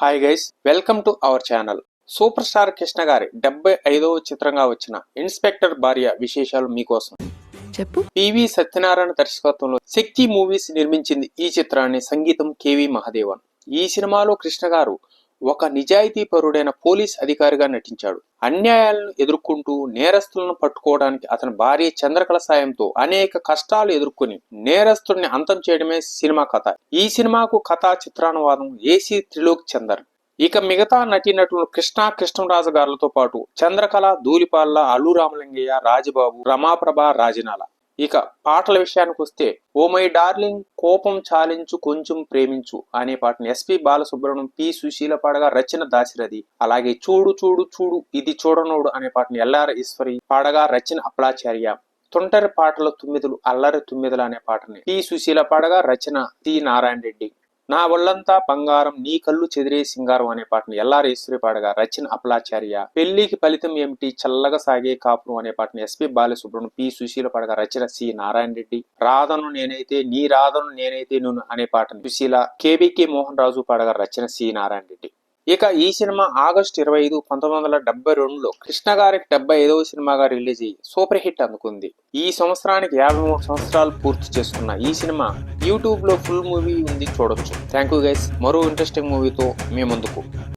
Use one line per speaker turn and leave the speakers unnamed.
Hi guys, welcome to our channel. Super star Krishna గారి 75వ చిత్రంగా వచ్చిన ఇన్స్పెక్టర్ భార్య విశేషాలు మీకోసం.
చెప్పు.
పివి సత్యనారాయణ దర్శకత్వంలో శక్తి మూవీస్ నిర్మించింది ఈ చిత్రాన్ని. సంగీతం కేవి మహాదేవన్. ఈ సినిమాలో కృష్ణ గారు ఒక నిజాయితీ పరుడైన పోలీస్ అధికారిగా నటించాడు. అన్యాయాలను ఎదుర్కొంటూ నేరస్తులను పట్టుకోవడానికి అతని భార్య చంద్రకళ సాయంతో అనేక కష్టాలు ఎదుర్కొని నేరస్తుడిని అంతం చేయడమే సినిమా కథ. ఈ సినిమాకు కథా చిత్రానువాదం ఏసీ త్రిలోక్ చందర్. ఇక మిగతా నటీనటులు కృష్ణరాజు గారులతో పాటు చంద్రకళ, ధూళిపాల్ల, అల్లు రామలింగయ్య, రాజబాబు, రమాప్రభ, రాజనాల. ఇక పాటల విషయానికి వస్తే ఓ మై డార్లింగ్, కోపం చాలించు కొంచెం ప్రేమించు అనే పాటను ఎస్పి బాలసుబ్రహ్మణ్యం, పి సుశీల పాడగా రచన దాశరథి. అలాగే చూడు చూడు చూడు ఇది చూడనోడు అనే పాటను ఎల్ఆర్ ఈశ్వరి పాడగా రచన అప్పలాచార్య. తొంటరి పాటల తుమ్మిదలు అల్లరి తుమ్మిదలు అనే పాటని పి సుశీల పాడగా రచన సి నారాయణ రెడ్డి. నా ఒళ్ళంతా బంగారం నీ కళ్ళు చెదిరే సింగారం అనే పాటను ఎల్ఆర్ ఈశ్వరి పాడగా రచన అప్పలాచార్య. పెళ్లికి ఫలితం ఏమిటి చల్లగా సాగే కాపురం అనే పాటను ఎస్పి బాలసుబ్రహ్మణ్యం, పి సుశీల పాడగా రచన సి నారాయణ రెడ్డి. రాధను నేనైతే నీ రాధను నేనైతే నువ్వు అనే పాటను సుశీల, కేబికే మోహన్ రాజు పాడగా రచన సి నారాయణ రెడ్డి. ఇక ఈ సినిమా ఆగస్టు 25, 1972లో కృష్ణ గారికి 75వ సినిమాగా రిలీజ్ అయ్యి సూపర్ హిట్ అందుకుంది. ఈ సంవత్సరానికి 53 సంవత్సరాలు పూర్తి చేసుకున్న ఈ సినిమా యూట్యూబ్ లో ఫుల్ మూవీ ఉంది, చూడొచ్చు. Thank you guys. మరో ఇంట్రెస్టింగ్ మూవీతో మీ ముందుకు.